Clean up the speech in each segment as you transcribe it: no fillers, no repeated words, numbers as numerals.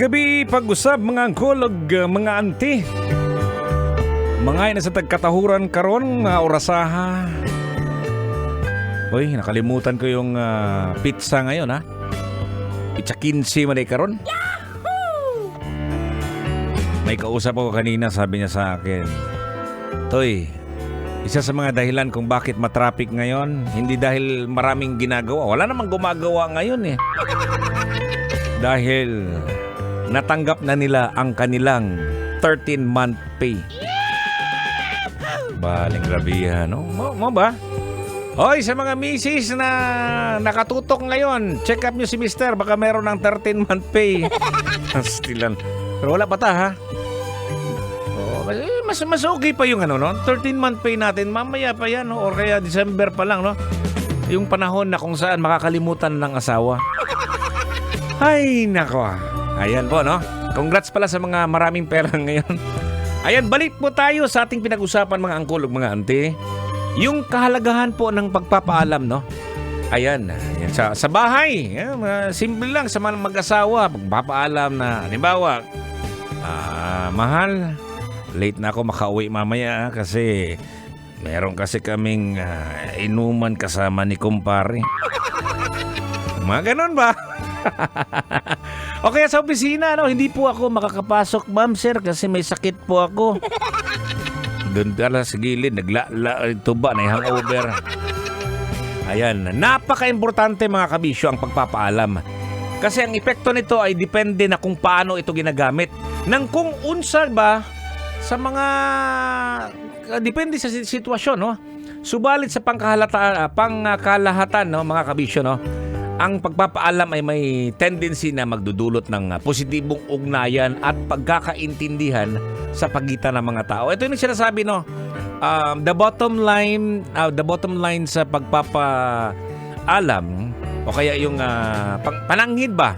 gabi pag-usab mga angkol ug mga auntie. Mga na sa tagkatahuran karon nga orasaha. Uy, nakalimutan ko yung pizza ngayon ha. Pizza 15 man ay karon. May kausap ako kanina, sabi niya sa akin, Toy, isa sa mga dahilan kung bakit matraffic ngayon, hindi dahil maraming ginagawa. Wala namang gumagawa ngayon eh. Dahil natanggap na nila ang kanilang 13-month pay. Baling grabihan, no? Mo ba? Hoy, sa mga misis na nakatutok ngayon, check up nyo si mister, baka meron ng 13-month pay. Stilan. Pero wala pa ta, ha? Oh, mas okay pa yung ano, no? 13-month pay natin, mamaya pa yan, no? Or kaya December pa lang, no? Yung panahon na kung saan makakalimutan ng asawa. Ay, nako. Ayan po, no? Congrats pala sa mga maraming pera ngayon. Ayan, balik po tayo sa ating pinag-usapan mga angkol ug mga auntie. Yung kahalagahan po ng pagpapaalam, no? Ayan sa bahay. Ayan, simple lang sa mga mag-asawa. Pagpapaalam na, halimbawa, mahal, late na ako makauwi mamaya kasi meron kasi kaming inuman kasama ni kumpare. Mga ganon ba? O kaya sa opisina, no, hindi po ako makakapasok, ma'am, sir, kasi may sakit po ako. Doon pala sa gilid, tuba na hangover. Ayan, napaka-importante mga kabisyo ang pagpapaalam. Kasi ang epekto nito ay depende na kung paano ito ginagamit. Nang kung unsa ba sa mga depende sa sitwasyon, no? Subalit sa pangkalahatan, no, mga kabisyo, no? Ang pagpapaalam ay may tendency na magdudulot ng positibong ugnayan at pagkakaintindihan sa pagitan ng mga tao. Ito yung sinasabi, no? The bottom line sa pagpapaalam o kaya yung pananghid ba?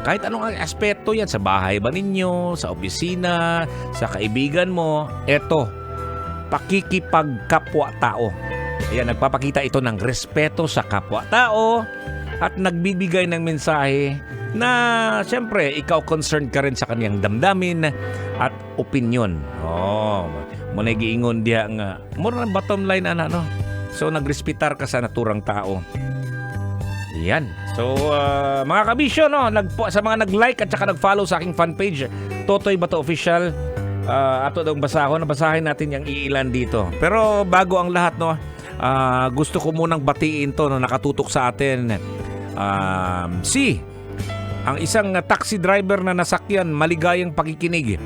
Kahit anong aspeto yan, sa bahay ba ninyo, sa opisina, sa kaibigan mo, eto, pakikipagkapwa-tao. Ayan, nagpapakita ito ng respeto sa kapwa-tao at nagbibigay ng mensahe na siyempre ikaw concerned ka rin sa kaniyang damdamin at opinion. Muna giingon diya nga mura ng bottom line no? So nagrespetar ka sa naturang tao. Yan. So mga kabisyo, no, sa mga nag-like at saka nag-follow sa aking fan page Totoy Bato Official, ato daw basahin natin yung iilan dito. Pero bago ang lahat, no, gusto ko munang batiin to, no, nakatutok sa atin ang isang taxi driver na nasakyan, maligayang pakikinig.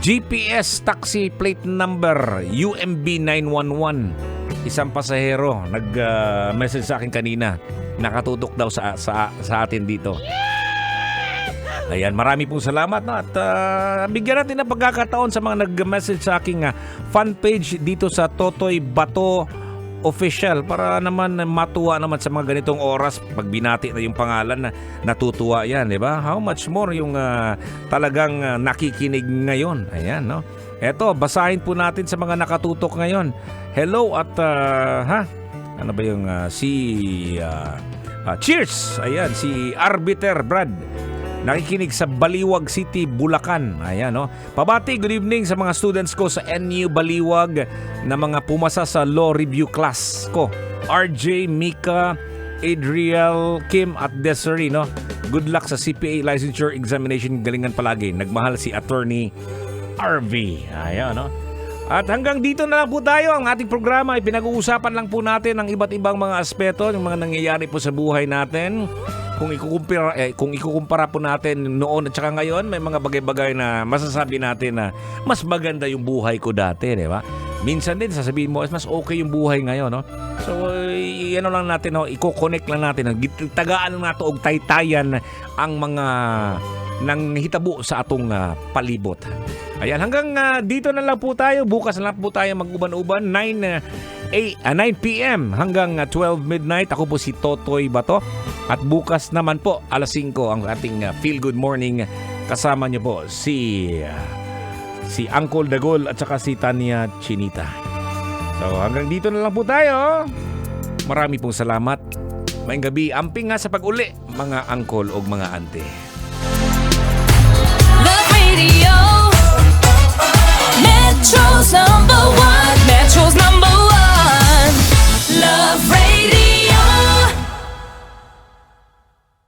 GPS taxi plate number UMB 911. Isang pasahero nag-message sa akin kanina. Nakatutok daw sa atin dito. Ayan, marami pong salamat, no? At bigyan natin ng pagkakataon sa mga nag-message sa aking fan page dito sa Totoy Bato Official para naman matuwa naman sa mga ganitong oras pag binati na yung pangalan na natutuwa yan, di ba? How much more yung talagang nakikinig ngayon. Ayan, no? Eto, basahin po natin sa mga nakatutok ngayon. Hello at ano ba yung cheers! Ayan, si Arbiter Brad. Nakikinig sa Baliwag City, Bulacan. Ayan, no? Pabati, good evening sa mga students ko sa NU Baliwag na mga pumasa sa law review class ko. RJ, Mika, Adriel, Kim at Desiree, no? Good luck sa CPA licensure examination. Galingan palagi. Nagmahal si Attorney RV. Ayan, no? At hanggang dito na lang po tayo. Ang ating programa ay pinag-uusapan lang po natin ang iba't ibang mga aspeto, yung mga nangyayari po sa buhay natin. Kung ikukumpara po natin noon at saka ngayon, may mga bagay-bagay na masasabi natin na mas maganda yung buhay ko dati, di ba? Minsan din sasabihin mo, mas okay yung buhay ngayon, no? So, ano lang natin, no? I-connect lang natin, tagaan lang natin og taytayan ang mga nang hitabo sa atong palibot. Ayan, hanggang dito na lang po tayo. Bukas na lang po tayo mag-uban-uban 9 p.m. hanggang 12 midnight. Ako po si Totoy Bato. At bukas naman po, alas 5 ang ating Feel Good Morning. Kasama niyo po si Uncle Dagol at saka si Tanya Chinita. So hanggang dito na lang po tayo. Marami pong salamat. Maayong gabi. Amping nga sa pag-uli, mga uncle o mga ante.